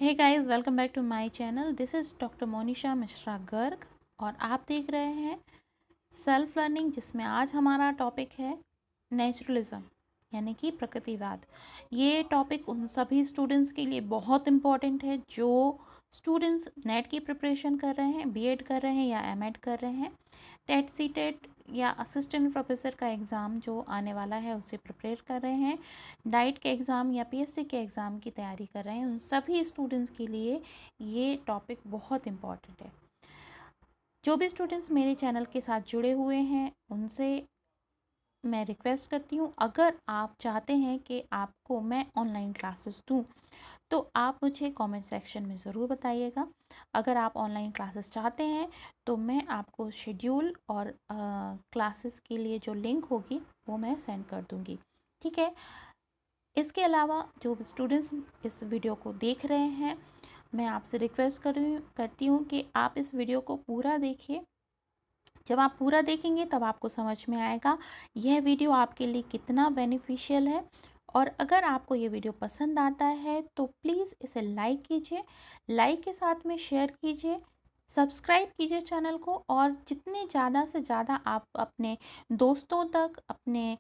Hey guys, welcome back to my channel. This is doctor Monisha Mishra Garg और आप देख रहे हैं सेल्फ लर्निंग, जिसमें आज हमारा टॉपिक है नेचुरलिज्म यानी कि प्रकृतिवाद। ये टॉपिक उन सभी स्टूडेंट्स के लिए बहुत इम्पॉर्टेंट है जो स्टूडेंट्स नेट की प्रिपरेशन कर रहे हैं, बीएड कर रहे हैं या एमएड कर रहे हैं, टेट सीटेट या असिस्टेंट प्रोफेसर का एग्ज़ाम जो आने वाला है उसे प्रिपेयर कर रहे हैं, डाइट के एग्ज़ाम या पीएससी के एग्ज़ाम की तैयारी कर रहे हैं। उन सभी स्टूडेंट्स के लिए ये टॉपिक बहुत इम्पॉर्टेंट है। जो भी स्टूडेंट्स मेरे चैनल के साथ जुड़े हुए हैं उनसे मैं रिक्वेस्ट करती हूँ, अगर आप चाहते हैं कि आपको मैं ऑनलाइन क्लासेस दूँ तो आप मुझे कमेंट सेक्शन में ज़रूर बताइएगा। अगर आप ऑनलाइन क्लासेस चाहते हैं तो मैं आपको शेड्यूल और क्लासेस के लिए जो लिंक होगी वो मैं सेंड कर दूँगी, ठीक है। इसके अलावा जो स्टूडेंट्स इस वीडियो को देख रहे हैं, मैं आपसे रिक्वेस्ट करती हूँ कि आप इस वीडियो को पूरा देखिए। जब आप पूरा देखेंगे तब आपको समझ में आएगा यह वीडियो आपके लिए कितना बेनिफिशियल है। और अगर आपको ये वीडियो पसंद आता है तो प्लीज़ इसे लाइक कीजिए, लाइक के साथ में शेयर कीजिए, सब्सक्राइब कीजिए चैनल को, और जितने ज़्यादा से ज़्यादा आप अपने दोस्तों तक, अपने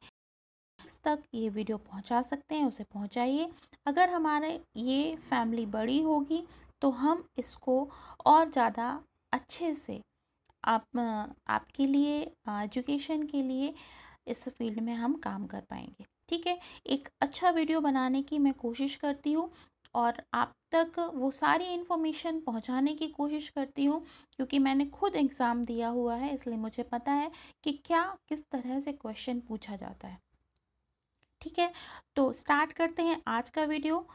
तक ये वीडियो पहुंचा सकते हैं उसे पहुंचाइए। अगर हमारे ये फैमिली बड़ी होगी तो हम इसको और ज़्यादा अच्छे से आपके लिए, एजुकेशन के लिए इस फील्ड में हम काम कर पाएंगे, ठीक है। एक अच्छा वीडियो बनाने की मैं कोशिश करती हूँ और आप तक वो सारी इन्फॉर्मेशन पहुँचाने की कोशिश करती हूँ, क्योंकि मैंने खुद एग्ज़ाम दिया हुआ है, इसलिए मुझे पता है कि क्या किस तरह से क्वेश्चन पूछा जाता है, ठीक है। तो स्टार्ट करते हैं आज का वीडियो,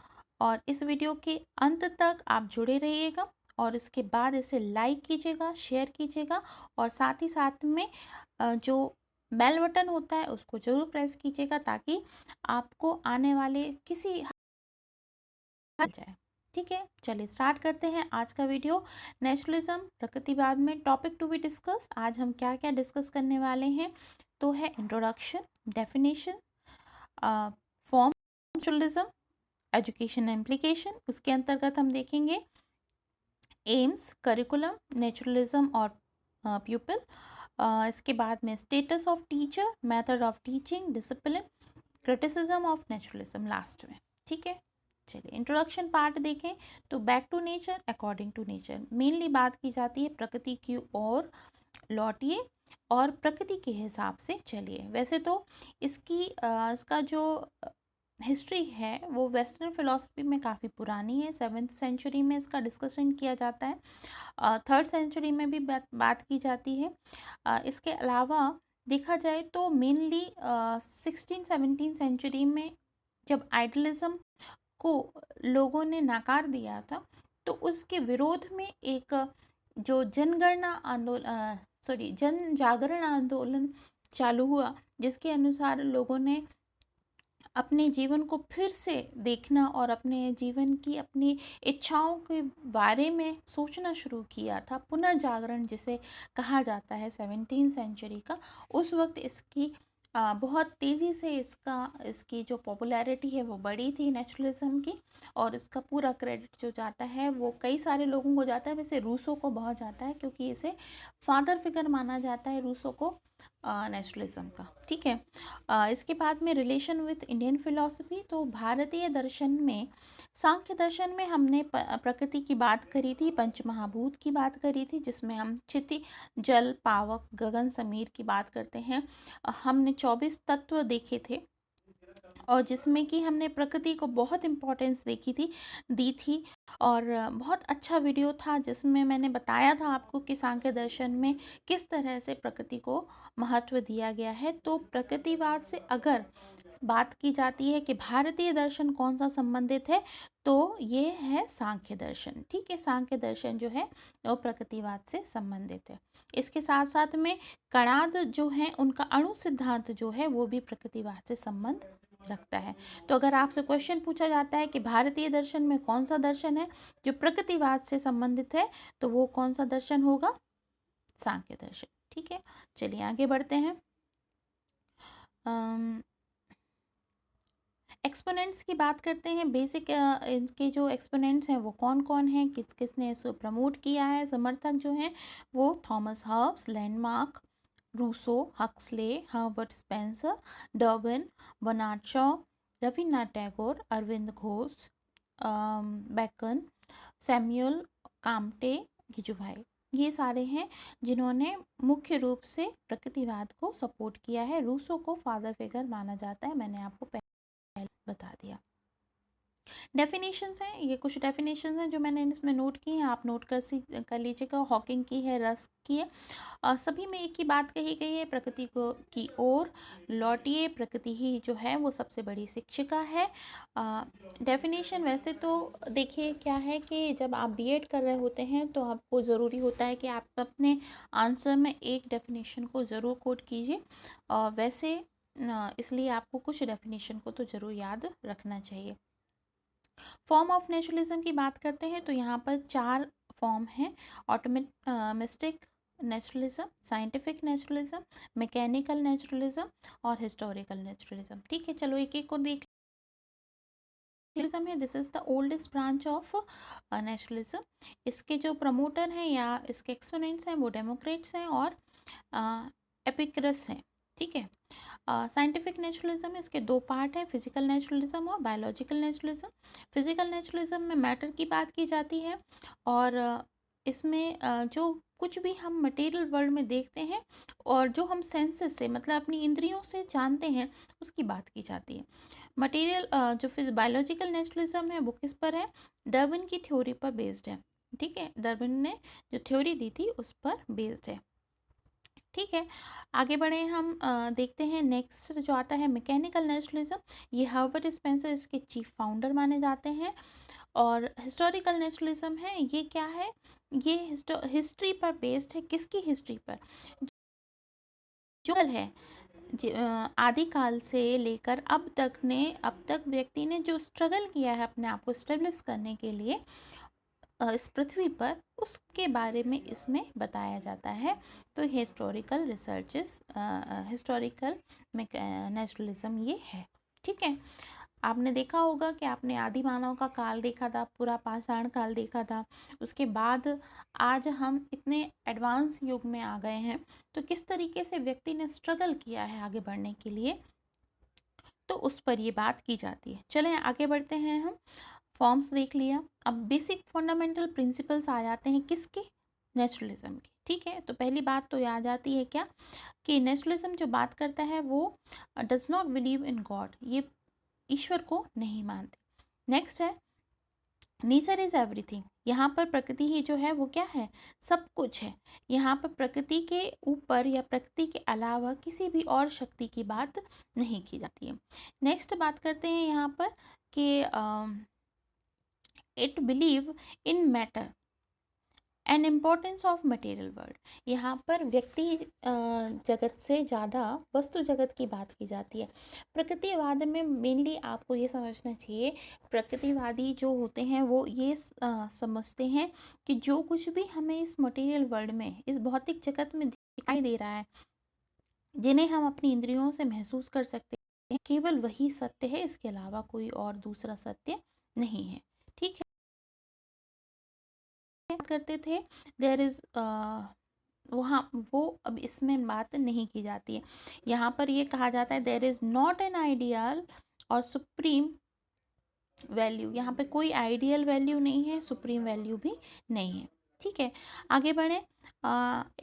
और इस वीडियो के अंत तक आप जुड़े रहिएगा और इसके बाद इसे लाइक कीजिएगा, शेयर कीजिएगा, और साथ ही साथ में जो बेल बटन होता है उसको ज़रूर प्रेस कीजिएगा ताकि आपको आने वाले किसी मिल जाए, ठीक है। चलिए स्टार्ट करते हैं आज का वीडियो। नेचुरलिज्म, प्रकृतिवाद में टॉपिक टू बी डिस्कस। आज हम क्या क्या डिस्कस करने वाले हैं तो है introduction, definition, form naturalism, education implication. उसके अंतर्गत हम देखेंगे एम्स, करिकुलम, नेचुरलिज्म और प्यूपिल। इसके बाद में status of teacher, method of teaching, discipline, criticism of naturalism last में, ठीक है। चलिए इंट्रोडक्शन पार्ट देखें तो back to nature, according to nature mainly बात की जाती है प्रकृति की ओर लौटिए और प्रकृति के हिसाब से चलिए। वैसे तो इसका जो हिस्ट्री है वो वेस्टर्न फिलॉसफी में काफ़ी पुरानी है। 7th सेंचुरी में इसका डिस्कशन किया जाता है, 3rd सेंचुरी में भी बात की जाती है। इसके अलावा देखा जाए तो मेनली 16-17 सेंचुरी में जब आइडलिज्म को लोगों ने नकार दिया था तो उसके विरोध में एक जो जनगणना आंदोलन, सॉरी, जन जागरण आंदोलन चालू हुआ, जिसके अनुसार लोगों ने अपने जीवन को फिर से देखना और अपने जीवन की अपनी इच्छाओं के बारे में सोचना शुरू किया था। पुनर्जागरण जिसे कहा जाता है 17th सेंचुरी का, उस वक्त इसकी बहुत तेज़ी से इसकी जो पॉपुलैरिटी है वो बढ़ी थी नेचुरलिज्म की, और इसका पूरा क्रेडिट जो जाता है वो कई सारे लोगों को जाता है। वैसे रूसो को बहुत जाता है क्योंकि इसे फादर फिगर माना जाता है रूसो को नेचुरलिज्म का, ठीक है। इसके बाद में रिलेशन विथ इंडियन फिलॉसफी, तो भारतीय दर्शन में सांख्य दर्शन में हमने प्रकृति की बात करी थी, पंचमहाभूत की बात करी थी, जिसमें हम क्षिति, जल, पावक, गगन, समीर की बात करते हैं। हमने 24 तत्व देखे थे और जिसमें कि हमने प्रकृति को बहुत इम्पोर्टेंस दी थी। और बहुत अच्छा वीडियो था जिसमें मैंने बताया था आपको कि सांख्य दर्शन में किस तरह से प्रकृति को महत्व दिया गया है। तो प्रकृतिवाद से अगर बात की जाती है कि भारतीय दर्शन कौन सा संबंधित है तो ये है सांख्य दर्शन, ठीक है। सांख्य दर्शन जो है वो प्रकृतिवाद से संबंधित है। इसके साथ साथ में कणाद जो है उनका अणु सिद्धांत जो है वो भी प्रकृतिवाद से संबंध रखता है। तो अगर आपसे क्वेश्चन पूछा जाता है कि भारतीय दर्शन में कौन सा दर्शन है जो प्रकृतिवाद से संबंधित है, तो वो कौन सा दर्शन होगा? सांख्य दर्शन, ठीक है। चलिए आगे बढ़ते हैं। एक्सपोनेंट्स की बात करते हैं। बेसिक इनके जो एक्सपोनेंट्स हैं वो कौन कौन हैं, किस किसने इसको प्रमोट किया है। समर्थक जो हैं वो Thomas Hobbes, Lamarck, Rousseau, Huxley, Herbert Spencer, Darwin, Bernard Shaw, Rabindranath Tagore, Arvind Ghosh, Bacon, Samuel Comte, Gijubhai. ये सारे हैं जिन्होंने मुख्य रूप से प्रकृतिवाद को सपोर्ट किया है। रूसो को फादर फिगर माना जाता है, मैंने आपको पहले बता दिया। डेफिनेशंस हैं, ये कुछ डेफिनेशंस हैं जो मैंने इसमें नोट की हैं, आप नोट कर लीजिएगा। हॉकिंग की है, रस्क की है। सभी में एक ही बात कही गई है, प्रकृति को की ओर लौटिए, प्रकृति ही जो है वो सबसे बड़ी शिक्षिका है। डेफिनेशन वैसे तो देखिए क्या है कि जब आप बीएड कर रहे होते हैं तो आपको ज़रूरी होता है कि आप अपने आंसर में एक डेफिनेशन को ज़रूर कोट कीजिए। वैसे इसलिए आपको कुछ डेफिनेशन को तो ज़रूर याद रखना चाहिए। फॉर्म ऑफ नेचुरलिज्म की बात करते हैं तो यहाँ पर 4 फॉर्म हैं। Atomistic naturalism, scientific naturalism, mechanical naturalism और हिस्टोरिकल नेचुरलिज्म। ठीक है, चलो एक एक को देख। नेचुरलिज्म है, this is the oldest branch of naturalism. इसके जो प्रमोटर हैं या इसके एक्सपोनेंट्स हैं वो डेमोक्रेट्स हैं और एपिक्रस हैं। ठीक है। साइंटिफिक नेचुरलिज्म, इसके 2 पार्ट हैं, फिजिकल नेचुरलिज्म और बायोलॉजिकल नेचुरलिज्म। फिजिकल नेचुरलिज्म में मैटर की बात की जाती है और इसमें जो कुछ भी हम मटेरियल वर्ल्ड में देखते हैं और जो हम सेंसेस से मतलब अपनी इंद्रियों से जानते हैं उसकी बात की जाती है। मटेरियल जो फिर बायोलॉजिकल नेचुरलिज्म है वो किस पर है, डार्विन की थ्योरी पर बेस्ड है। ठीक है, डार्विन ने जो थ्योरी दी थी उस पर बेस्ड है। ठीक है, आगे बढ़े हम देखते हैं नेक्स्ट जो आता है मैकेनिकल नेचुरलिज्म। ये हर्बर्ट स्पेंसर इसके चीफ फाउंडर माने जाते हैं। और हिस्टोरिकल नेचुरलिज्म है, ये क्या है, ये हिस्ट्री पर बेस्ड है। किसकी हिस्ट्री पर, जो है आदिकाल से लेकर अब तक व्यक्ति ने जो स्ट्रगल किया है अपने आप को स्टेब्लिश करने के लिए इस पृथ्वी पर, उसके बारे में इसमें बताया जाता है। तो हिस्टोरिकल रिसर्चेस, हिस्टोरिकल नेचुरलिज्म ये है। ठीक है, आपने देखा होगा कि आपने आदि मानव का काल देखा था, पूरा पाषाण काल देखा था, उसके बाद आज हम इतने एडवांस युग में आ गए हैं। तो किस तरीके से व्यक्ति ने स्ट्रगल किया है आगे बढ़ने के लिए, तो उस पर ये बात की जाती है। चलें आगे बढ़ते हैं हम। फॉर्म्स देख लिया, अब बेसिक फंडामेंटल प्रिंसिपल्स आ जाते हैं किसके, नेचुरलिज्म के। ठीक है, तो पहली बात तो आ जाती है क्या कि नेचुरलिज्म जो बात करता है वो does not believe in God, ये ईश्वर को नहीं मानते। नेक्स्ट है नेचर इज एवरीथिंग, यहाँ पर प्रकृति ही जो है वो क्या है, सब कुछ है। यहाँ पर प्रकृति के ऊपर या प्रकृति के अलावा किसी भी और शक्ति की बात नहीं की जाती है। नेक्स्ट बात करते हैं यहाँ पर कि it believe in matter and importance of material world. यहाँ पर व्यक्ति जगत से ज़्यादा वस्तु जगत की बात की जाती है। प्रकृतिवाद में मेनली आपको ये समझना चाहिए, प्रकृतिवादी जो होते हैं वो ये समझते हैं कि जो कुछ भी हमें इस मटेरियल वर्ल्ड में, इस भौतिक जगत में दिखाई दे रहा है, जिन्हें हम अपनी इंद्रियों से महसूस कर सकते हैं, केवल वही सत्य है, इसके अलावा कोई और दूसरा सत्य नहीं है। ठीक है, करते थे देयर इज वहाँ वो अब इसमें बात नहीं की जाती है। यहाँ पर ये कहा जाता है there is not an ideal और सुप्रीम वैल्यू, यहाँ पे कोई आइडियल वैल्यू नहीं है, सुप्रीम वैल्यू भी नहीं है। ठीक है, आगे बढ़े।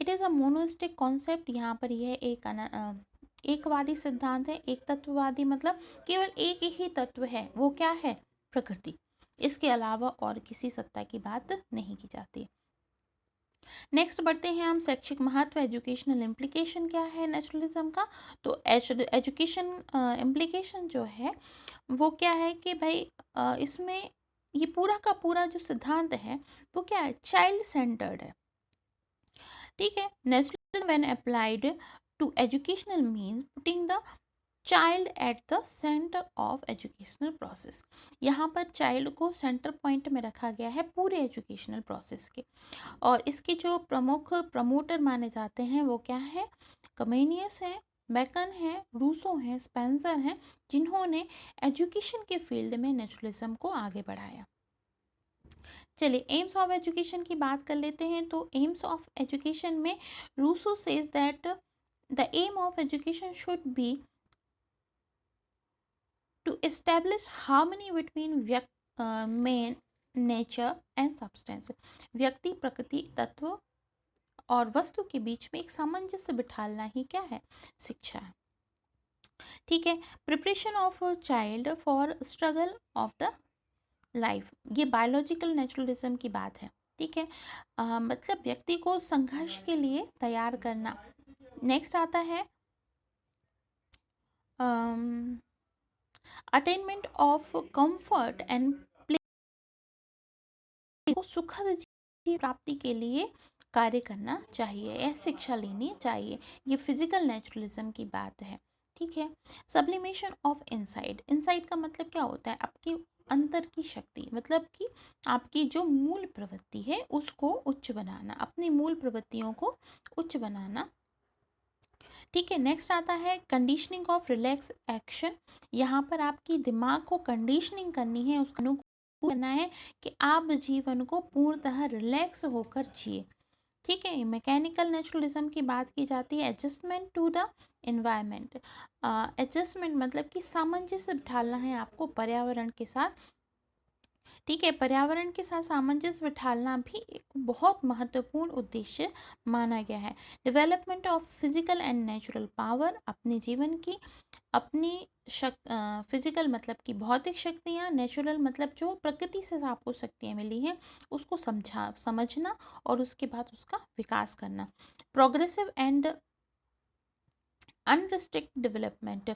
इट इज़ अ मोनोस्टिक कॉन्सेप्ट, यहाँ पर यह एकवादी सिद्धांत है। एक तत्ववादी मतलब केवल एक ही तत्व है, वो क्या है, प्रकृति, इसके अलावा और किसी सत्ता की बात नहीं की जाती। नेक्स्ट बढ़ते हैं हम, शैक्षिक महत्व, एजुकेशनल इम्प्लीकेशन क्या है नेचुरलिज्म का। तो एजुकेशन इम्प्लीकेशन जो है वो क्या है कि भाई इसमें ये पूरा का पूरा जो सिद्धांत है वो क्या है, चाइल्ड सेंटर्ड है। ठीक है, naturalism when applied to educational means putting the child at the centre of educational process. यहाँ पर चाइल्ड को सेंटर पॉइंट में रखा गया है पूरे एजुकेशनल प्रोसेस के। और इसके जो प्रमुख प्रमोटर माने जाते हैं वो क्या है, कमेनियस है, बेकन है, रूसो हैं, स्पेंसर हैं, जिन्होंने एजुकेशन के फील्ड में नेचुरलिज्म को आगे बढ़ाया। चलिए एम्स ऑफ एजुकेशन की बात कर लेते हैं। तो एम्स ऑफ एजुकेशन में Rousseau says that the aim of education should be to establish harmony between man nature and substance. व्यक्ति, प्रकृति, तत्व और वस्तु के बीच में एक सामंजस्य बिठाना ही क्या है? शिक्षा है। ठीक है। Preparation of a child for struggle of the life, ये बायोलॉजिकल नेचुरलिज्म की बात है। ठीक है। मतलब व्यक्ति को संघर्ष के लिए तैयार करना। नेक्स्ट आता है अटेनमेंट ऑफ कंफर्ट एंड को सुखद जीवन प्राप्ति के लिए कार्य करना चाहिए या शिक्षा लेनी चाहिए। ये फिजिकल नेचुरलिज्म की बात है। ठीक है। सब्लिमेशन ऑफ इनसाइट, इनसाइट का मतलब क्या होता है? आपकी अंतर की शक्ति, मतलब कि आपकी जो मूल प्रवृत्ति है उसको उच्च बनाना, अपनी मूल प्रवृत्तियों को उच्च बनाना। ठीक है। नेक्स्ट आता है कंडीशनिंग ऑफ रिलैक्स एक्शन। यहाँ पर आपकी दिमाग को कंडीशनिंग करनी है, उसका अनुकूल करना है कि आप जीवन को पूर्णतः रिलैक्स होकर जिए। ठीक है। मैकेनिकल नेचुरलिज्म की बात की जाती है। Adjustment to the environment, adjustment मतलब कि सामंजस्य बिठाना है आपको पर्यावरण के साथ। ठीक है। पर्यावरण के साथ सामंजस्य बिठाना भी एक बहुत महत्वपूर्ण उद्देश्य माना गया है। Development of physical and natural power, अपने जीवन की अपनी फिजिकल मतलब कि भौतिक शक्तियाँ, नेचुरल मतलब जो प्रकृति से आपको शक्तियाँ मिली हैं उसको समझना और उसके बाद उसका विकास करना। प्रोग्रेसिव एंड अनरिस्ट्रिक्ट डेवलपमेंट,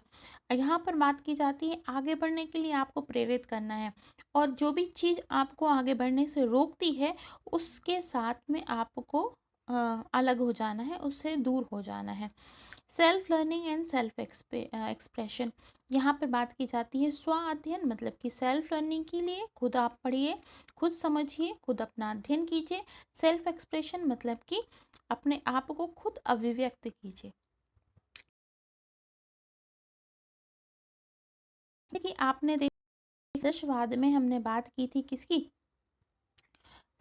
यहाँ पर बात की जाती है आगे बढ़ने के लिए आपको प्रेरित करना है और जो भी चीज़ आपको आगे बढ़ने से रोकती है उसके साथ में आपको अलग हो जाना है, उससे दूर हो जाना है। Self learning and self expression, यहाँ पर बात की जाती है स्व अध्ययन, मतलब कि सेल्फ लर्निंग के लिए खुद आप पढ़िए, खुद समझिए, खुद अपना अध्ययन कीजिए। सेल्फ एक्सप्रेशन मतलब कि अपने आप को खुद अभिव्यक्त कीजिए। देखिए आपने देखा दशवाद में हमने बात की थी किसकी?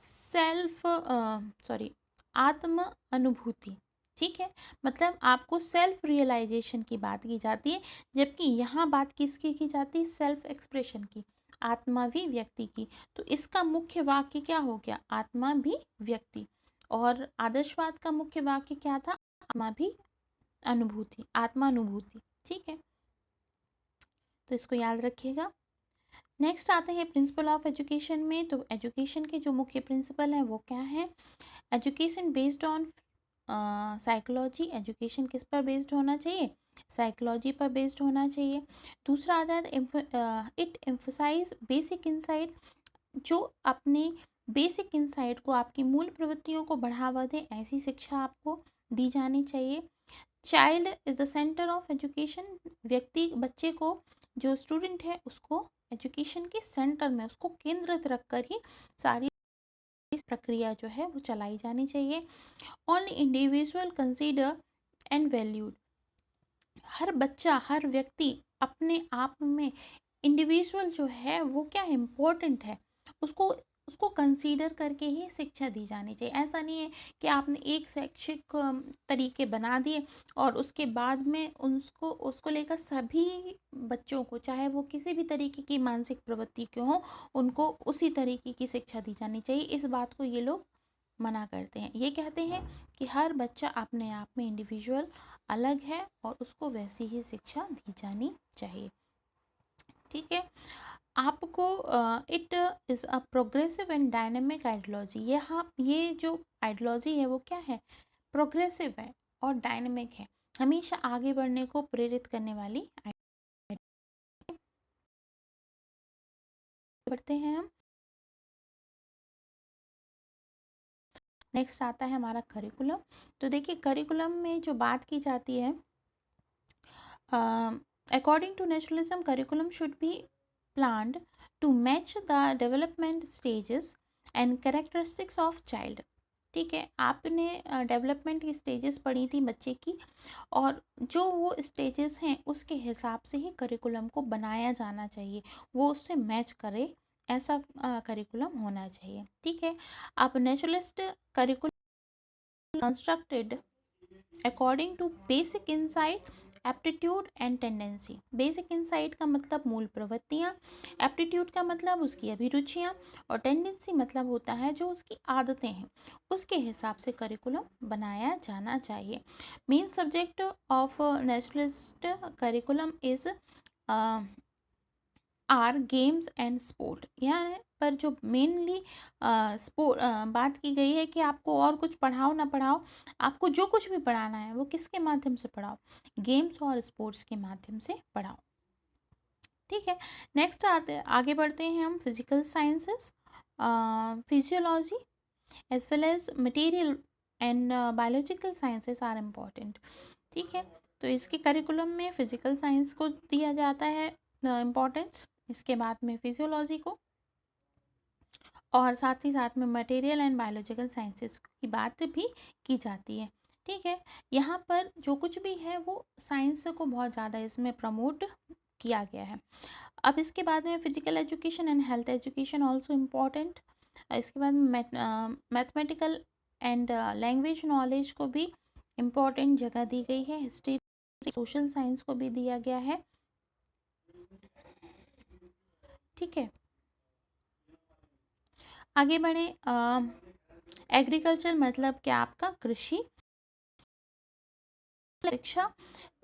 सेल्फ सॉरी आत्म अनुभूति। ठीक है। मतलब आपको सेल्फ रियलाइजेशन की बात की जाती है, जबकि यहाँ बात किसकी की जाती है? सेल्फ एक्सप्रेशन की, आत्मा भी व्यक्ति की। तो इसका मुख्य वाक्य क्या हो गया? आत्मा भी व्यक्ति। और आदर्शवाद का मुख्य वाक्य क्या था? आत्मा भी अनुभूति, आत्मा अनुभूति। ठीक है। तो इसको याद रखिएगा। नेक्स्ट आते हैं प्रिंसिपल ऑफ एजुकेशन में। तो एजुकेशन के जो मुख्य प्रिंसिपल हैं वो क्या है? Education based on psychology, education किस पर बेस्ड होना चाहिए? साइकोलॉजी पर बेस्ड होना चाहिए। दूसरा आ जाए इट एम्फोसाइज बेसिक इंसाइट, जो अपने बेसिक इंसाइट को, आपकी मूल प्रवृत्तियों को बढ़ावा दे, ऐसी शिक्षा आपको दी जानी चाहिए। Child is the centre of education, व्यक्ति, बच्चे को, जो स्टूडेंट है उसको एजुकेशन के सेंटर में, उसको केंद्रित रखकर ही सारी प्रक्रिया जो है वो चलाई जानी चाहिए। Only individual consider and valued, हर बच्चा, हर व्यक्ति अपने आप में इंडिविजुअल जो है वो क्या इम्पोर्टेंट है, उसको उसको कंसीडर करके ही शिक्षा दी जानी चाहिए। ऐसा नहीं है कि आपने एक शैक्षिक तरीके बना दिए और उसके बाद में उसको उसको लेकर सभी बच्चों को, चाहे वो किसी भी तरीके की मानसिक प्रवृत्ति के हों, उनको उसी तरीके की शिक्षा दी जानी चाहिए। इस बात को ये लोग मना करते हैं। ये कहते हैं कि हर बच्चा अपने आप में इंडिविजुअल अलग है और उसको वैसी ही शिक्षा दी जानी चाहिए। ठीक है। आपको it is a progressive and dynamic ideology, ये जो आइडियोलॉजी है वो क्या है? प्रोग्रेसिव है और डायनेमिक है, हमेशा आगे बढ़ने को प्रेरित करने वाली। बढ़ते हैं हम। नेक्स्ट आता है हमारा करिकुलम। तो देखिए करिकुलम में जो बात की जाती है, according to naturalism, curriculum should be planned to match the development stages and characteristics of child. ठीक है, आपने डेवलपमेंट की स्टेजेस पढ़ी थी बच्चे की, और जो वो स्टेजेस हैं उसके हिसाब से ही करिकुलम को बनाया जाना चाहिए, वो उससे मैच करे, ऐसा करिकुलम होना चाहिए। ठीक है, अब naturalist curriculum constructed according to basic insight, aptitude and tendency. Basic insight का मतलब मूल प्रवृत्तियाँ, एप्टीट्यूड का मतलब उसकी अभिरुचियाँ, और टेंडेंसी मतलब होता है जो उसकी आदतें हैं, उसके हिसाब से करिकुलम बनाया जाना चाहिए। Main subject of naturalist curriculum is are games and sport. यहाँ पर जो मेनली स्पोर्ट बात की गई है कि आपको और कुछ पढ़ाओ ना पढ़ाओ, आपको जो कुछ भी पढ़ाना है वो किसके माध्यम से पढ़ाओ, गेम्स और स्पोर्ट्स के माध्यम से पढ़ाओ। ठीक है, नेक्स्ट आगे बढ़ते हैं हम physical sciences, physiology as well as material and biological sciences are important. ठीक है, तो इसके करिकुलम में फिजिकल साइंस को दिया जाता है इम्पोर्टेंस, इसके बाद में फिजियोलॉजी को, और साथ ही साथ में मटेरियल एंड बायोलॉजिकल साइंसेस की बात भी की जाती है। ठीक है, यहाँ पर जो कुछ भी है वो साइंस को बहुत ज़्यादा इसमें प्रमोट किया गया है। अब इसके बाद में physical education and health education also important. इसके बाद मैथमेटिकल एंड लैंग्वेज नॉलेज को भी इम्पॉर्टेंट जगह दी गई है। हिस्ट्री, सोशल साइंस को भी दिया गया है। ठीक है, आगे बढ़े। एग्रीकल्चर मतलब क्या, आपका कृषि शिक्षा।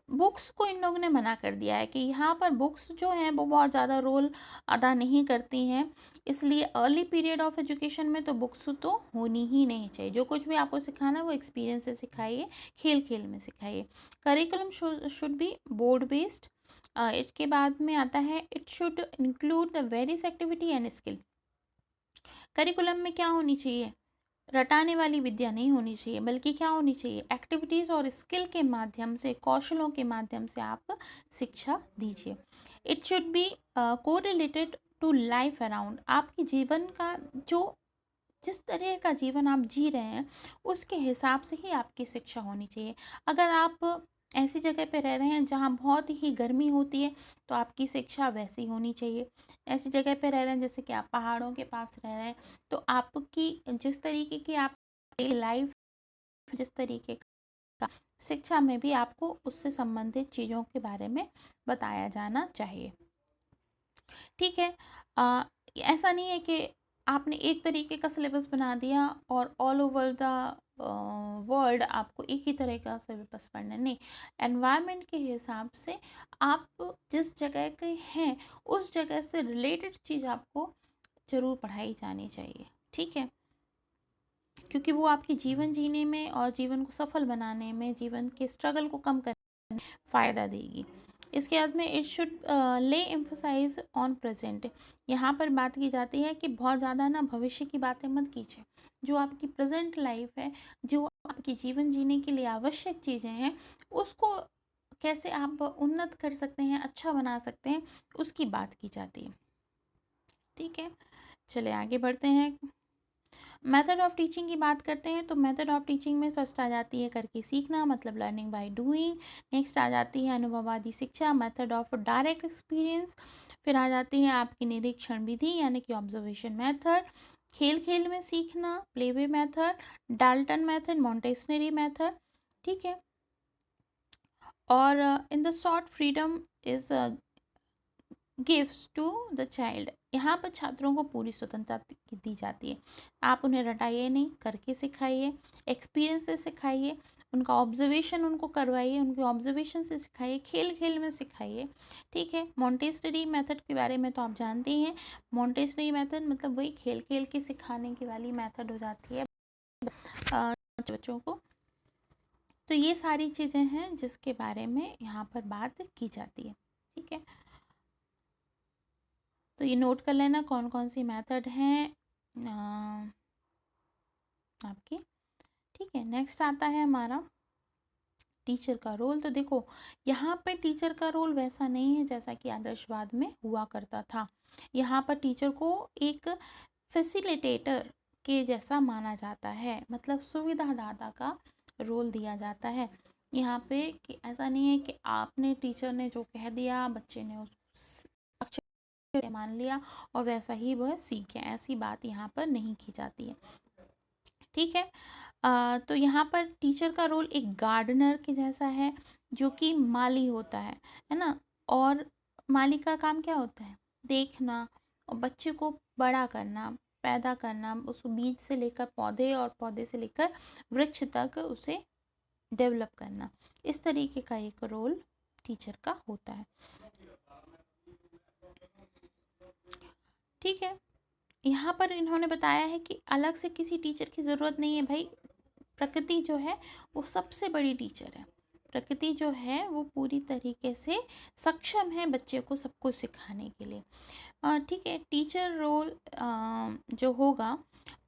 बुक्स को इन लोगों ने मना कर दिया है कि यहाँ पर बुक्स जो हैं वो बहुत ज़्यादा रोल अदा नहीं करती हैं, इसलिए अर्ली पीरियड ऑफ एजुकेशन में तो बुक्स तो होनी ही नहीं चाहिए। जो कुछ भी आपको सिखाना है वो एक्सपीरियंस से सिखाइए, खेल खेल में सिखाइए। Curriculum should be board based. इसके बाद में आता है it should include the various activity and skill. Curriculum में क्या होनी चाहिए, रटाने वाली विद्या नहीं होनी चाहिए, बल्कि क्या होनी चाहिए, एक्टिविटीज़ और स्किल के माध्यम से, कौशलों के माध्यम से आप शिक्षा दीजिए। It should be correlated to life around. आपके जीवन का जो, जिस तरह का जीवन आप जी रहे हैं उसके हिसाब से ही आपकी शिक्षा होनी चाहिए। अगर आप ऐसी जगह पे रह रहे हैं जहाँ बहुत ही गर्मी होती है तो आपकी शिक्षा वैसी होनी चाहिए। ऐसी जगह पे रह रहे हैं जैसे कि आप पहाड़ों के पास रह रहे हैं तो आपकी जिस तरीके की आप लाइफ, जिस तरीके का, शिक्षा में भी आपको उससे संबंधित चीज़ों के बारे में बताया जाना चाहिए। ठीक है, ऐसा नहीं है कि आपने एक तरीके का सिलेबस बना दिया और ऑल ओवर द वर्ल्ड आपको एक ही तरह का सिलेबस पढ़ना, नहीं। एनवायरनमेंट के हिसाब से आप जिस जगह के हैं उस जगह से रिलेटेड चीज़ आपको ज़रूर पढ़ाई जानी चाहिए। ठीक है, क्योंकि वो आपके जीवन जीने में और जीवन को सफल बनाने में, जीवन के स्ट्रगल को कम करने में फ़ायदा देगी। इसके बाद में इट शुड ले एम्फोसाइज ऑन प्रेजेंट। यहाँ पर बात की जाती है कि बहुत ज़्यादा ना भविष्य की बातें मत कीजिए, जो आपकी प्रेजेंट लाइफ है, जो आपकी जीवन जीने के लिए आवश्यक चीज़ें हैं, उसको कैसे आप उन्नत कर सकते हैं, अच्छा बना सकते हैं, उसकी बात की जाती है। ठीक है, चले आगे बढ़ते हैं। मेथड ऑफ टीचिंग की बात करते हैं तो मेथड ऑफ टीचिंग में फर्स्ट आ जाती है करके सीखना, मतलब लर्निंग बाय डूइंग। नेक्स्ट आ जाती है अनुभववादी शिक्षा, मेथड ऑफ डायरेक्ट एक्सपीरियंस। फिर आ जाती है आपकी निरीक्षण विधि यानी कि ऑब्जर्वेशन मेथड। खेल खेल में सीखना, play way method, Dalton method, Montessori method. ठीक है, और in the short freedom is gives to the child. यहाँ पर छात्रों को पूरी स्वतंत्रता दी जाती है। आप उन्हें रटाइए नहीं, करके सिखाइए, एक्सपीरियंस से सिखाइए, उनका ऑब्जर्वेशन उनको करवाइए, उनके ऑब्जर्वेशन से सिखाइए, खेल खेल में सिखाइए। ठीक है, मॉन्टेसरी मेथड के बारे में तो आप जानते ही हैं। मॉन्टेसरी मेथड मतलब वही खेल खेल के सिखाने की वाली मेथड हो जाती है बच्चों को। तो ये सारी चीज़ें हैं जिसके बारे में यहाँ पर बात की जाती है। ठीक है, तो ये नोट कर लेना कौन कौन सी मेथड हैं आपकी। ठीक है, नेक्स्ट आता है हमारा टीचर का रोल। तो देखो यहाँ पे टीचर का रोल वैसा नहीं है जैसा कि आदर्शवाद में हुआ करता था। यहाँ पर टीचर को एक फैसिलिटेटर के जैसा माना जाता है, मतलब सुविधादाता का रोल दिया जाता है यहाँ पे। कि ऐसा नहीं है कि आपने टीचर ने जो कह दिया बच्चे ने उस अक्षर मान लिया और वैसा ही वह सीखे, ऐसी बात यहाँ पर नहीं की जाती है। ठीक है। तो यहाँ पर टीचर का रोल एक गार्डनर के जैसा है, जो कि माली होता है ना। और माली का काम क्या होता है? देखना और बच्चे को बड़ा करना, पैदा करना, उस बीज से लेकर पौधे और पौधे से लेकर वृक्ष तक उसे डेवलप करना। इस तरीके का एक रोल टीचर का होता है। ठीक है। यहाँ पर इन्होंने बताया है कि अलग से किसी टीचर की ज़रूरत नहीं है भाई। प्रकृति जो है वो सबसे बड़ी टीचर है। प्रकृति जो है वो पूरी तरीके से सक्षम है बच्चे को सब कुछ सिखाने के लिए। ठीक है। टीचर रोल जो होगा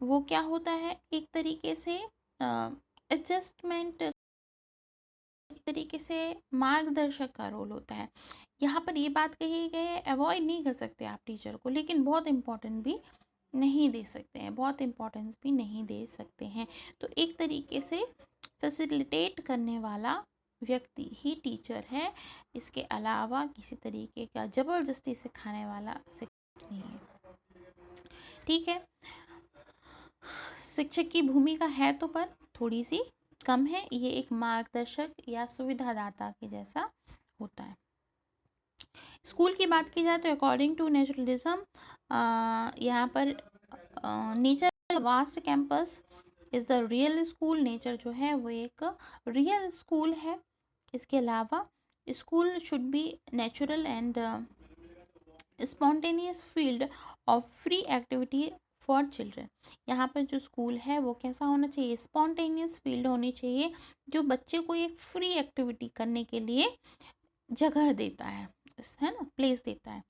वो क्या होता है, एक तरीके से एडजस्टमेंट, एक तरीके से मार्गदर्शक का रोल होता है। यहाँ पर ये बात कही गई है, अवॉइड नहीं कर सकते आप टीचर को, लेकिन बहुत इम्पोर्टेंट भी नहीं दे सकते हैं, बहुत इम्पोर्टेंस भी नहीं दे सकते हैं। तो एक तरीके से फैसिलिटेट करने वाला व्यक्ति ही टीचर है। इसके अलावा किसी तरीके का ज़बरदस्ती सिखाने वाला शिक्षक नहीं है। ठीक है। शिक्षक की भूमिका है तो पर थोड़ी सी कम है, ये एक मार्गदर्शक या सुविधादाता के जैसा होता है। स्कूल की बात की जाए तो अकॉर्डिंग टू नेचुरलिज्म यहाँ पर nature vast campus is the real school. Nature जो है वो एक रियल स्कूल है। इसके अलावा school should be natural and spontaneous field of free activity for children. यहाँ पर जो स्कूल है वो कैसा होना चाहिए? स्पॉन्टेनियस फील्ड होनी चाहिए, जो बच्चे को एक फ्री एक्टिविटी करने के लिए जगह देता है ना, प्लेस देता है।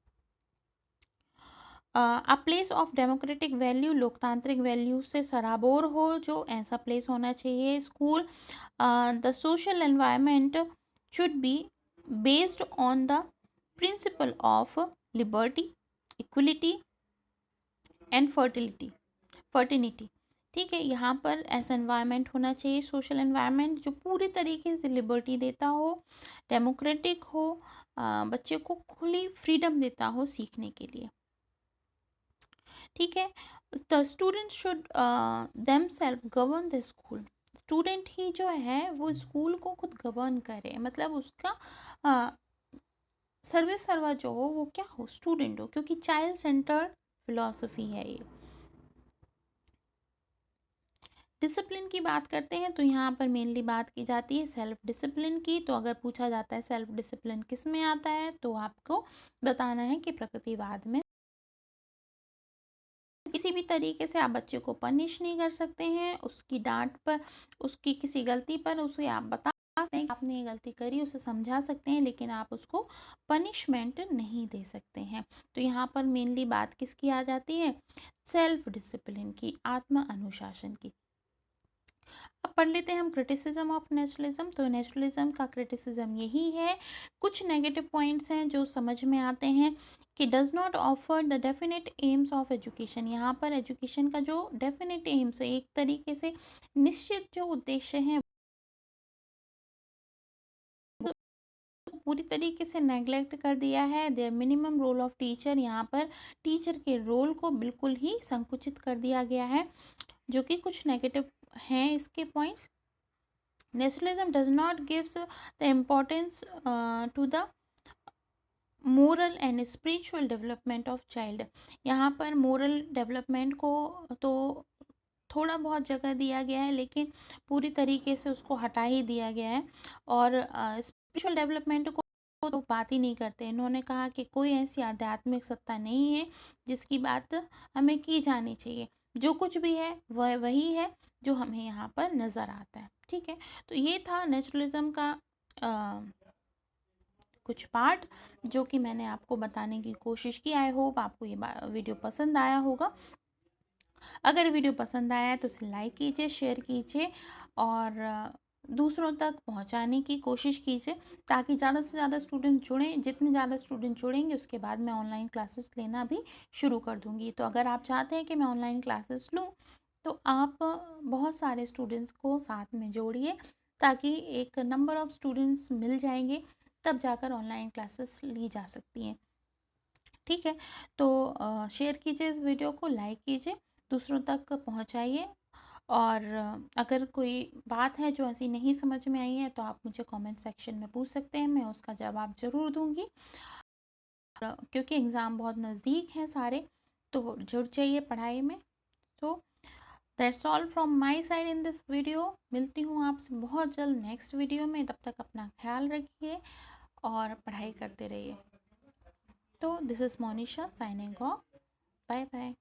A place of democratic value, लोकतांत्रिक वैल्यू से सराबोर हो, जो ऐसा प्लेस होना चाहिए school. The social environment should be based on the principle of liberty, equality and fraternity. ठीक है। यहाँ पर ऐसा एनवायरनमेंट होना चाहिए, सोशल एनवायरनमेंट, जो पूरी तरीके से लिबर्टी देता हो, डेमोक्रेटिक हो, बच्चे को खुली फ्रीडम देता हो सीखने के लिए। ठीक है। The student should themselves govern the school. Student ही जो है वो स्कूल को खुद गवर्न करे, मतलब उसका सर्विस सर्वा जो हो वो क्या हो? स्टूडेंट हो, क्योंकि चाइल्ड सेंटर्ड फिलॉसफी है ये। डिसिप्लिन की बात करते हैं तो यहाँ पर मेनली बात की जाती है सेल्फ डिसिप्लिन की। तो अगर पूछा जाता है सेल्फ डिसिप्लिन किस में आता है, तो आपको बताना है कि प्रकृतिवाद में। किसी भी तरीके से आप बच्चे को पनिश नहीं कर सकते हैं, उसकी डांट पर, उसकी किसी गलती पर उसे आप बता सकते हैं आपने ये गलती करी, उसे समझा सकते हैं, लेकिन आप उसको पनिशमेंट नहीं दे सकते हैं। तो यहाँ पर मेनली बात किसकी आ जाती है? सेल्फ डिसिप्लिन की, आत्म अनुशासन की। अब पढ़ लेते हैं हम क्रिटिसिज्म ऑफ नेचुरलिज्म। तो नेचुरलिज्म का क्रिटिसिज्म यही है, कुछ नेगेटिव पॉइंट्स हैं जो समझ में आते हैं कि does not offer the definite AIIMS of education. यहाँ पर एजुकेशन का जो डेफिनेट एम्स है, एक तरीके से निश्चित जो उद्देश्य हैं, पूरी तरीके से नेग्लेक्ट कर दिया है। There minimum role of teacher, यहाँ पर टीचर के रोल को बिल्कुल ही संकुचित कर दिया गया है, जो कि कुछ नेगेटिव हैं इसके points. Naturalism does not gives the importance to the moral and spiritual development of child. यहाँ पर मोरल डेवलपमेंट को तो थोड़ा बहुत जगह दिया गया है, लेकिन पूरी तरीके से उसको हटा ही दिया गया है। और स्पिरिचुअल डेवलपमेंट को तो बात ही नहीं करते। इन्होंने कहा कि कोई ऐसी आध्यात्मिक सत्ता नहीं है जिसकी बात हमें की जानी चाहिए, जो कुछ भी है वह वही है जो हमें यहाँ पर नज़र आता है। ठीक है। तो ये था नेचुरलिज्म का कुछ पार्ट, जो कि मैंने आपको बताने की कोशिश की। आई होप आपको ये वीडियो पसंद आया होगा। अगर वीडियो पसंद आया है तो उसे लाइक कीजिए, शेयर कीजिए और दूसरों तक पहुंचाने की कोशिश कीजिए, ताकि ज़्यादा से ज़्यादा स्टूडेंट जुड़ें। जितने ज़्यादा स्टूडेंट जुड़ेंगे उसके बाद मैं ऑनलाइन क्लासेस लेना भी शुरू कर दूंगी। तो अगर आप चाहते हैं कि मैं ऑनलाइन क्लासेस लूँ तो आप बहुत सारे स्टूडेंट्स को साथ में जोड़िए ताकि एक नंबर ऑफ़ स्टूडेंट्स मिल जाएँगे, तब जाकर ऑनलाइन क्लासेस ली जा सकती हैं। ठीक है? तो शेयर कीजिए इस वीडियो को, लाइक कीजिए, दूसरों तक पहुँचाइए और अगर कोई बात है जो ऐसी नहीं समझ में आई है तो आप मुझे कमेंट सेक्शन में पूछ सकते हैं, मैं उसका जवाब ज़रूर दूँगी। क्योंकि एग्ज़ाम बहुत नज़दीक हैं सारे, तो जुट जाइए पढ़ाई में। तो that's all from my side in this video. मिलती हूँ आपसे बहुत जल्द नेक्स्ट वीडियो में, तब तक अपना ख़्याल रखिए और पढ़ाई करते रहिए। तो this is Monisha signing off. Bye bye.